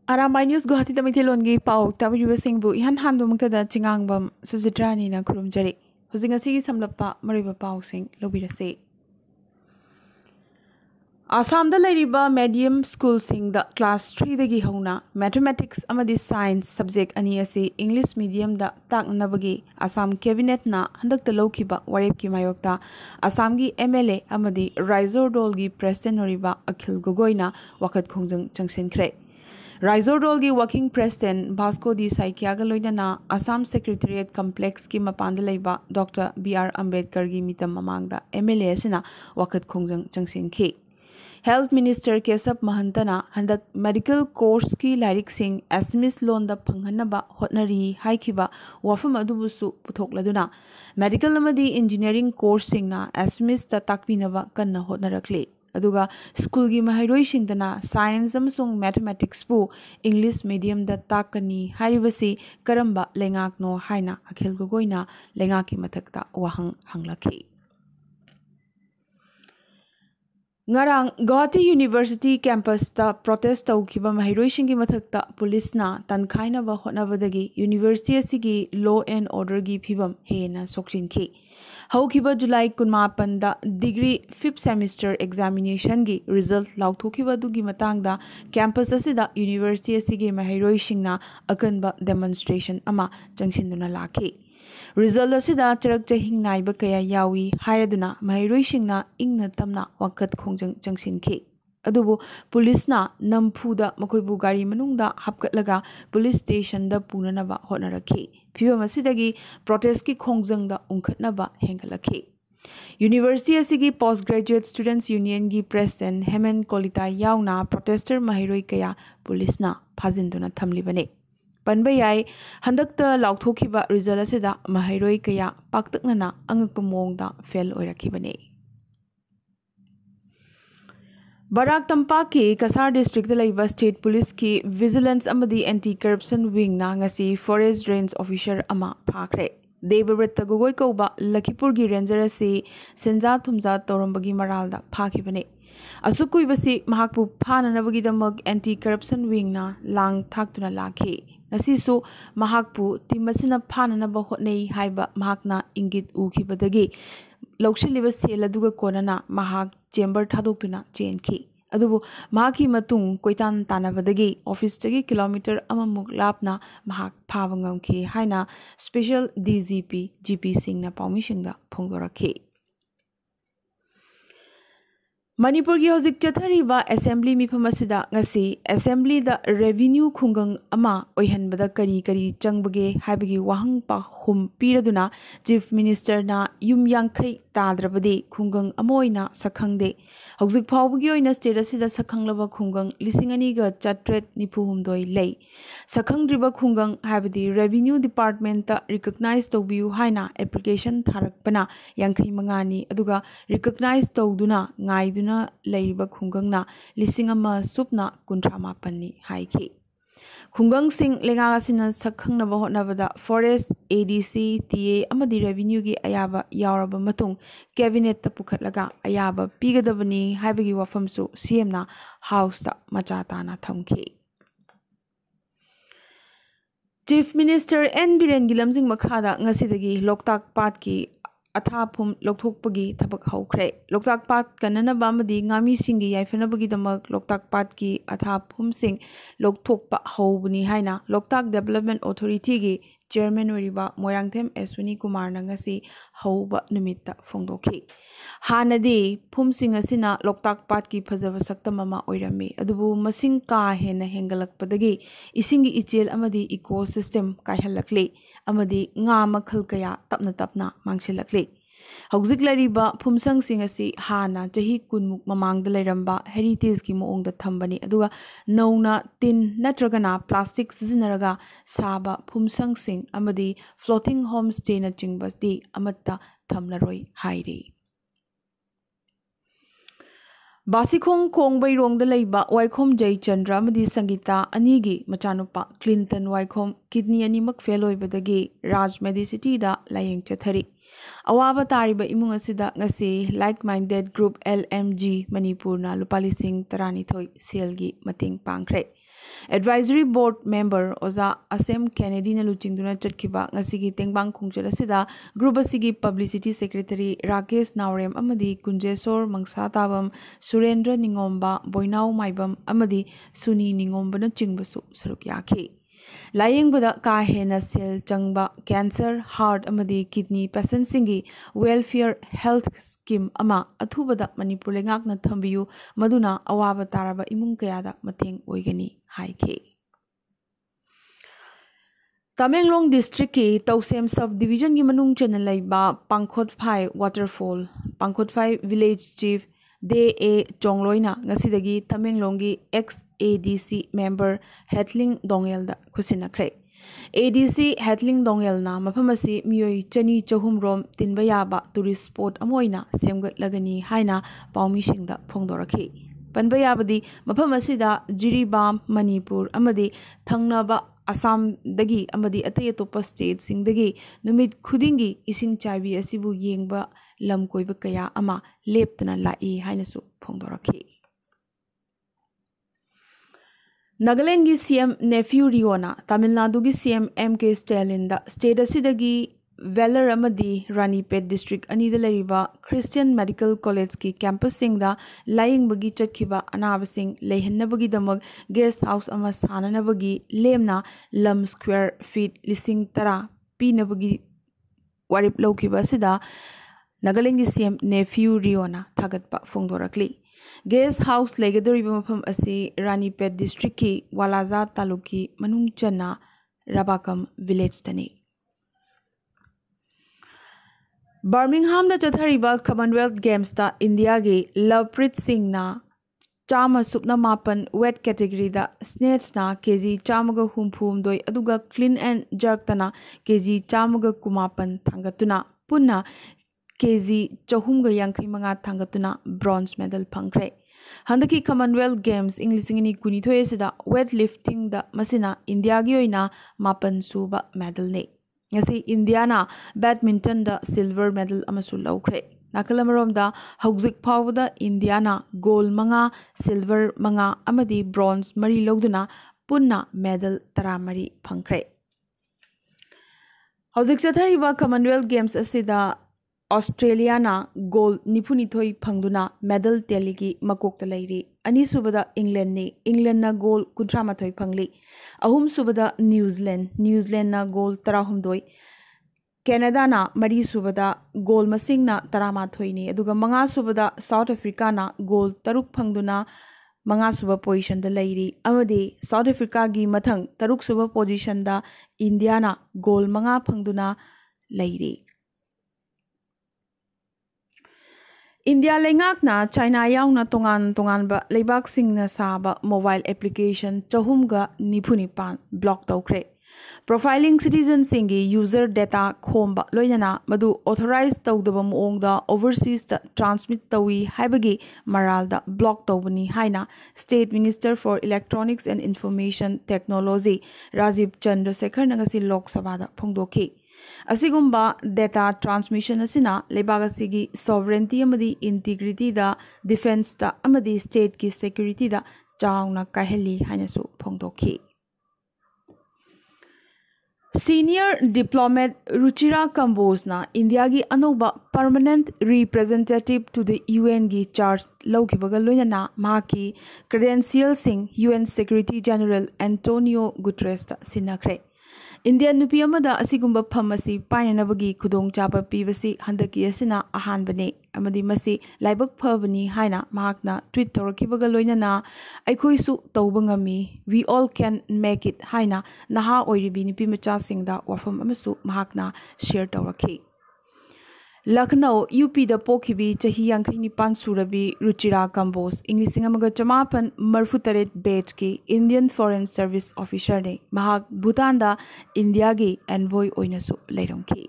Arambai News Guwahati Tamithilongi Pau Tabiru Singbu Ihan Handu Muktada Chingangbam Suzitrani na Kurumjari Huzingasi Samlapa Mariba Pau Sing Lobirase Assam da Lariba Medium School Sing the Class 3 dagi Hona Mathematics amadi Science subject aniasi English medium da Tak Nabagi Assam Cabinet na Handak the Lokiba Warep ki Mayokta Assam gi MLA amadi Raizor Dolgi President Noriba Akhil Gogoina Wakat Khongjang Changsin Kre Raizor Dolgi Working President Vasco di Saikiaga Loidana Assam Secretariat Complex ki Mapandalaiba Dr. B.R. Ambedkar gi Mitam Mamangda MLA sina Wakat Khongjang Changsin Ke Health Minister Kesap Mahantana Handak Medical Course ki Lyric Sing Assamese Loan da Panghanaba Hotnari Haikiba Wafam Adubusu Puthokladuna Medical Amadi Engineering Course Sing na Assamese ta Takpinaba Kanna Hotnarakle Aduga School gi Mahairoi Singdana Science amsung Mathematics pu English medium da Takani Haribasi Karamba Lengak no Haina Akhil Gogoina Lengaki Matakta Wahang Hanglaki Ngarang Guwahati University campus ta protest taukiba mahairoi singi mathakta police na tankhaina ba hotnabadagi university asigi law and order gi phibam hena sokchinki haukiba July 18 da degree 5th semester examination gi result lauthokiba dugi matangda campus asida university asigi mahairoi singna akanba demonstration ama changsinduna lakhi Result asida charak chahing naiba kaya yawi hairaduna mahairoi singna ingna tamna wakat khongjang changsinki adubu police na nampuda makoibu gari manungda hapkatlaga police station da punanaba hotnarakhi phibam asidagi protest ki khongjang da ungkhatnaba hengalakhi University asigi postgraduate students union gi president Hemen Kolita yauna protester mahairoi kaya police na phajinduna thamlibane Panbayai Handakta Lauthokiba result asida mahairoi kaya paktaknana angakpa mongda fail oirakibane Barak Tampaki Kasar district laiba state police ki vigilance amadi anti corruption wing na ngasi forest range officer ama phakre Debabrata Gogoi Koba Lakipur gi ranger ase senja thumja torambagi maralda phakibane Asukui mahakpu phananabagidamag anti corruption wing na lang thaktuna lakhi Nasisu mahakpu timasina phananaba hotnei haiba mahakna ingit ukibadagi laushiliba seladuga konana mahak chamber thadoktuna chenki adubu mahaki matung koitan tanabadagi office tagi kilometer amamuk lapna mahak phabangamki haina special DGP GP Singh na permission da phongdorakhi Manipur gi hozik chathariba assembly mifam asida ngasi assembly da revenue khungang ama oihanbada kari changbage haibagi wahang pa hum piraduna chief minister na yum yangkhai tadrabade khungang amoina sakhangde hozik phawbagi oina state asida sakhanglaba khungang lisingani ga chatret nipuhumdoi lei sakhangdriba khungang haibadi revenue department ta recognize tobiu haina application tharakpana yangkhai mangani aduga recognize toduna ngai na Laiba Khungangna Lisingama Supna Kuntramapani Haiki. Khungang Sing Lengasina Sakhang Nabahot Navada Forest ADC TA Amadi Revenue Gi Ayaba Yaraba Matung Cabinet Tapukatlaga Ayaba Pigadabani Habigi Wafamsu CMna House Ta Machatana Thamki. Chief Minister N. Biren Gilamsing Makhada Ngasidagi Loktak Patki Athapum Lokthokpagi Tabak Haukre Loktak Pat Kanana Bamadi Ngami Singi Yaifanabagi Damak Loktak Pat ki Athapum Sing Lokthokpa Haubuni Haina Loktak Development Authority gi Chairman Weriba Moirangthem Eswini Kumar Nangasi Hauba Numita Fongdoki Hanadi Pum Sing Asina Loktak Pat ki Fazava Sakta Mama Oirami Adubu Masing Ka Hena Hengalak Padagi Isingi Ichel Amadi ecosystem Kaihalakli Amadi Nga Makhalkaya Tapna Mangsilakli Hauzik Lariba Pumsang Singasi Hana Jahi Kunmuk Mamang the Leramba Heritage ki Moong the Thambani Aduga Nona Tin Natragana Plastic Zinaraga Saba Pumsang Sing Amadi Floating Homestay na Chingbas di Amata Thamlaroi Hairi Basikong Kong Bayrong the Laiba Waikom Jay Chandra Madi Sangita Anigi Machanupa Clinton Waikom Kidney Animak Fellow Badagi Raj Medicity da Laying Chathari Awaba Tariba Imung Asida Ngasi Like-Minded Group LMG Manipur na Lupalising Taranithoi Selgi Mating Pangkre Advisory Board Member Oza Asem Kennedy na luchingduna chatkiba ngasigi tengbang khongchal asida group asigi Publicity Secretary Rakesh Naurem amadi Kunjesor Mangsa Tabam Surendra Ningomba Boinau Maibam amadi Suni Ningomba na chingbasu saruk yakhi. Layingbada ka hena sel changba cancer, heart amadi kidney patients singi welfare health scheme ama athubada Manipur lengak na thambiyu maduna awaba taraba imung kayada mateng oigani haike. Tamenglong district ki Tausem subdivision ki manung chanalaiba Pangkhotphai waterfall Pangkhotphai village chief De A Chongloina ngasidagi Tamenglongi ex ADC member Hetling Dongel da khusinakre. ADC Hetling Dongel na maphamasi miyoi chani chahum rom tinbayaba tourist spot amoina semgat lagani haina paumi singda phongdorakhi. Panbayabadi maphamasida Jiribam Manipur amadi thangnaba Assam dagi amadi atay atopa state singdagi numit khudingi ising chaibi asibu yengba lam koiba kaya ama leptana lai hainasu phongdorakhi. Nagaland gi CM nephew Riona Tamil Nadu gi CM MK Stalin da state asidagi Velar amadi Ranipet district anida lariba Christian Medical College ki campus singda laying bagi chatkiba anabasing leihannabagi damag guest house ama sananabagi lemna lam square feet lising tara pinabagi warip lawkiba sida Nagaland gi CM nephew Riona thagatpa phongdorakli. Guest house legadoriba mafam asi Ranipet district ki Walaza taluki manung chana Rabakam village tani. Birmingham da chathariba Commonwealth Games da India gi Lovepreet Singh na chama supna mapan wet category da snatch na kg chamaga humphum doi aduga clean and jerk tana kg chamaga kumapan thangatuna punna kg chahumga yankai manga thangatuna bronze medal phangkre. Handaki Commonwealth Games Englishingini kunithoi sida weightlifting da masina India gi oina mapan suba medal ne. Ngasi India na badminton da silver medal amasu lawkre. Nakalamarom da hauzik phawda India na gold manga silver manga amadi bronze mari lawduna punna medal taramari phangkre. Hauzik chathariba Commonwealth Games asida Australia na gold nipunithoi phangduna medal teligi makokta lairi. Ani subada England ni England na gold kuntramathoi phangli. Ahum subada New Zealand na gold tarahumdoi. Canada na mari subada gold masing na taramathoi ni. Aduga manga subada South Africa na gold taruk phangduna manga suba position da lairi. Amadi South Africa gi mathang taruk suba position da India na gold manga phangduna lairi. India lengak na China yaw na tongan ba leibak sing na saba mobile application chahumga nipunipan block tawkre. Profiling citizen singi user data khomba loinana madu authorized tawdaba muongda overseas ta transmit tawi haibagi maralda block tawbani haina State Minister for Electronics and Information Technology Rajiv Chandrasekhar nagasi Lok Sabha da phongdokhi. Asigumba data transmission asina lebagasi sovereignty amadi integrity da defense da amadi state ki security da chawna kaheli hainasu phongdokhi. Senior diplomat Ruchira Kambos na India gi anoba permanent representative to the UN gi charge lawkibaga loinana maki credential sing UN Secretary General Antonio Guterres ta sinakre. Indian nupi amada asigumba phamasi painanabagi khudong chapa pibasi handaki asina ahanbane amadi masi laibak phabani haina mahakna tweet tawrakibaga loinana aikhoisu tawbangami we all can make it haina naha oiribi nupi macha singda wafam amasu mahakna share tawrakhi. Lucknow UP da pokhibi chahi yankhaini surabi Ruchira Kambos English amaga chamapan marfutaret batch ki Indian Foreign Service officer ne mahak Bhutan da India gi envoy oinasu leiromki.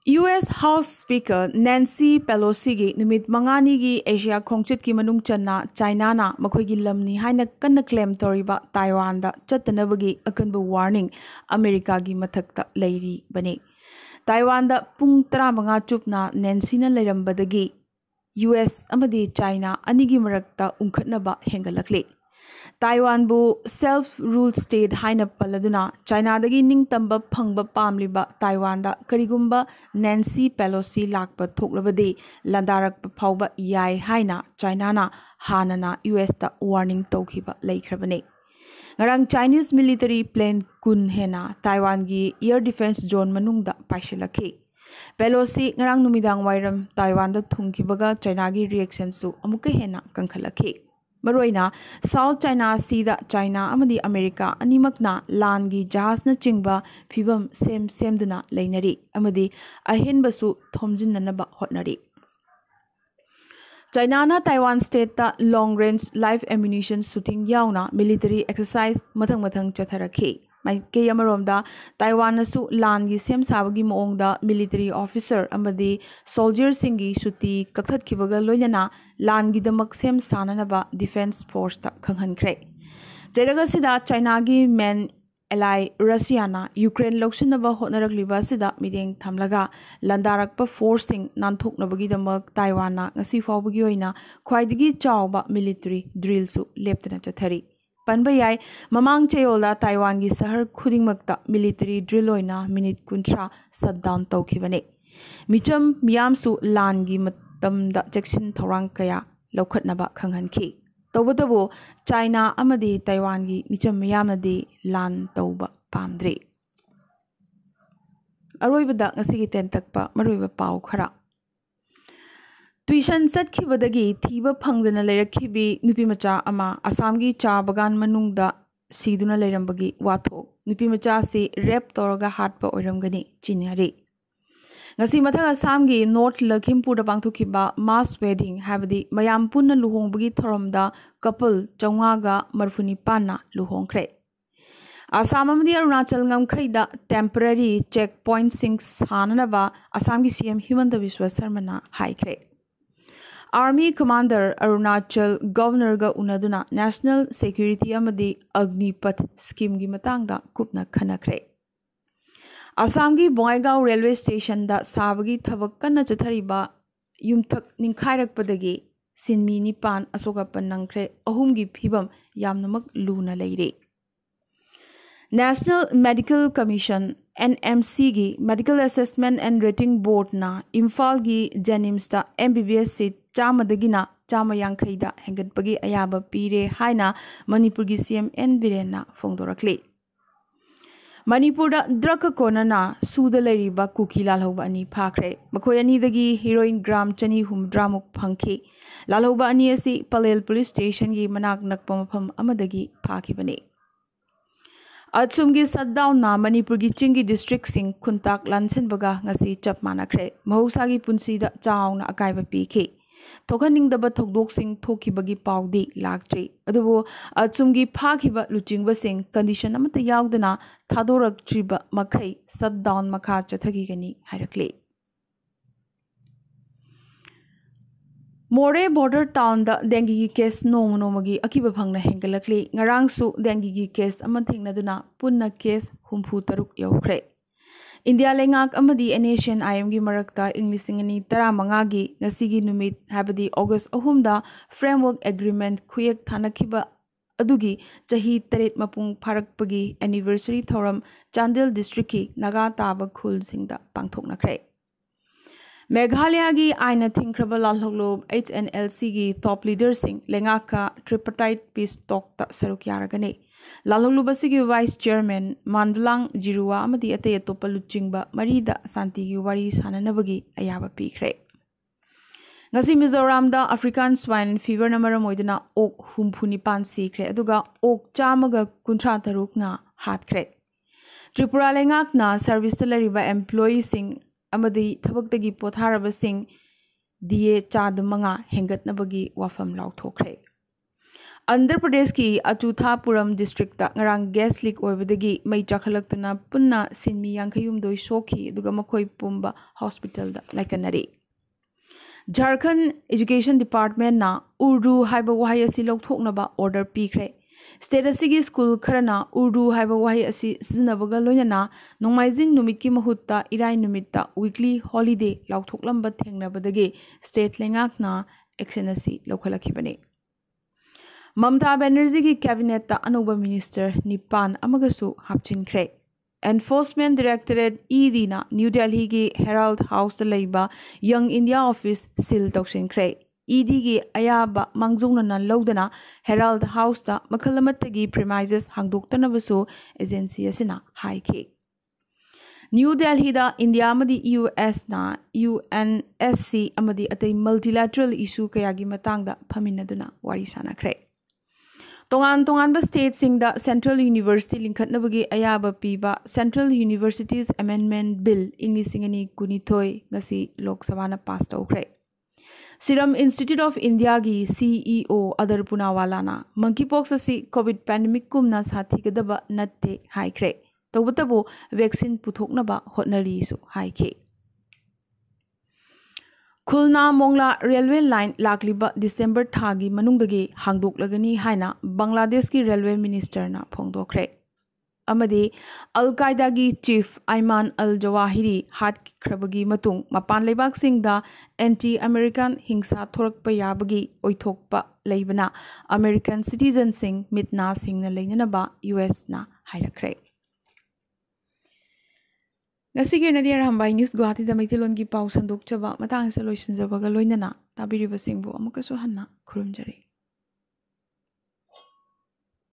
US House Speaker Nancy Pelosi gi numit mangani gi Asia khongchit ki manung channa China na makhoi gi lamni haina kanna claim toriba Taiwan da chatanabagi akanba warning America gi mathakta leiri bane. Taiwan da pung 15 chupna Nancy na leirambadagi US amadi China anigi marakta ungkhatnaba hengalakle Taiwan bu self-ruled state haina paladuna China dagi ningtamba phangba pamliba Taiwan da karigumba Nancy Pelosi lakpa thoklabadi landarakpa phawba yai haina China na hanana US ta warning tawkhiba laikhrabane ngarang Chinese military plane kun hena Taiwan gi air defense zone manungda paishalakhi Pelosi ngarang numidang wairam Taiwan da thungkibaga China gi reaction su amuka hena kankhalakhi Maroina South China Sea da China amadi America animakna langi jahasna chingba phibam semduna leinari amadi ahenbasu thomjinnanaba hotnari China na Taiwan state ta long range live ammunition shooting yauna military exercise mathang chatharakhi Maike Yamaromda Taiwan nasu langi sem sabagi moongda military officer amadi soldier singi shuti kakhat kibaga loinana langi damak sem sananaba defense force ta khanghankre Jeraga sida China gi main ally Russia na Ukraine loksinaba hotnarakliba sida mideng thamlaga landarakpa forcing nanthoknabagi damak Taiwan na ngasi fawbagi oina khwaidigi chawba military drill su leptana chathari Panbayai mamang chayola Taiwan gi sahar khudingmakta military drill oina minute kuntra shutdown tawkhibane micham miyamsu lan gi matamda jackson thorang kaya lokhatnaba khanghanki tawbatabu China amadi Taiwan gi micham miyamnadi lan tawba pamdre aroibada ngasigi tentakpa maroiba paw khara Tuition satkibadagi thiba phangdana leirakhibi nupimacha ama Assamgi cha bagan manungda siduna leirambagi wathok nupimacha se rap toraga hatpa oiramgani chinari ngasi mathang Assamgi North Lakhimpur da pangthukhiba mass wedding habadi mayam punna luhongbagi thoromda couple chaunga marfuni panna luhongkhre Assam amadi Arunachal ngamkhaida temporary checkpoint sing hananaba Assamgi CM Himanta Biswa Sarmana haikhre Army Commander Arunachal Governor ga unaduna National Security amadi Agnipath scheme gi matangda kupna khanakhre Assam gi Bongaigaon Railway Station da sabagi thabak kana chathariba yumthak ningkhairakpadagi sinmi nipan asokapan nangkhre ahum gi phibam yamnamak luna leire National Medical Commission NMC gi Medical Assessment and Rating Board na Imphal gi Janims da MBBS seat chamadagina chama yankhaida hengatpagi ayaba pire haina Manipur gi CM N Birena phongdorakle Manipur da draka konana suda leiriba kuki lalhoba ani phakre makhoi ani dagi heroin gram chani humdramuk phangki lalhoba ani asi Palel Police Station gi manak nakpa mapham amadagi phakibane Achumgi shutdown na Manipur gi chingi district sing khuntak lansenbaga ngasi chap manakre mahusagi punsida chauna akaiba pikhi thokhaningdaba thokdok sing thokibagi paudi lakchri adubo achumgi phakhiba luchingba sing condition amata yaudana thadoraktriba makhai shutdown makha chathagi gani hairakle More border town da dengue gi case nomagi akiba phangna hengalakli ngarangsu dengue gi case ama thingnaduna punna case humpu taruk yaukhre India lengak amadi nation IM gi marakta inglisingani 15 gi ngasigi numit habadi August 3 da framework agreement khuyek thanakhiba adugi chahi 3 mapung pharakpagi anniversary thoram Chandel district ki naga taba khul singda pangthoknakhre Meghalaya gi aina thinkraba lalhoglob HNLC gi top leader sing lengaka tripartite peace talk ta saruk yaragane lalhoglob asigi vice chairman Mandulang Jirua amadi ate atopa luchingba marida santi gi wari sananabagi ayaba pikre ngasi Mizoram da African swine fever namara moiduna ok humphuni pan sikre aduga ok chamaga kunthra taruk na hatkre Tripura lengak na service lariba employee sing amadi thabaktagi potharaba sing DA chadmanga hengatnabagi wafam lauthokre Andhra Pradesh ki Achuthapuram district ta ngarang gas leak oibadagi mai chakhalaktuna punna sinmi yankhayum doi sokhi aduga makhoi pumba hospital da laikanari Jharkhand Education Department na Urdu haiba wahai asi lokthoknaba order pikre State asigi school kharana Urdu haiba wahi asi siznabaga loinana nongmaijing numitki mahutta irai numitta weekly holiday lauthoklambe thengnabadagi state lengakna action asi lokhalakibani. Mamta Banerjee ki cabinet ta anuba minister Nipan amagasu hapchinkre. Enforcement Directorate ED na New Delhi ki Herald House da leiba Young India Office seal tawsinkre. ED ki ayaba mangjungna na lawdana Herald House da makalamatagi premises hangdoktanabasu agency asina haiki. New Delhi da India amadi US na UNSC amadi atay multilateral issue kayagi matangda phaminaduna wari sanakre. Tongan state singda Central University linkhatnabagi ayaba piba Central Universities Amendment Bill ingni singani kunithoi ngasi Lok Sabha na pass tawkre. Serum Institute of India gi CEO Adar Punawala na monkeypox asi COVID pandemic kumna sathi kadaba natte haikre. Tawbatabu vaccine puthoknaba hotnari su haike. Khulna Mongla railway line lakliba December thagi manungdagi hangdoklagani haina Bangladesh ki railway minister na phongdokre. Amadi Al-Qaeda gi chief Ayman al-Zawahiri hat khrabagi matung mapan leibak singda anti-American hingsa thorakpa yabagi oithokpa leibana American citizen sing mitna singna leinanaba US na hairakre. Ngasigi na di Arambai News Guwahati da Maitilon ki pau sandok chaba matang sa loisin jabaga loinana tabiriba singbu amukaso hanna khurumjari.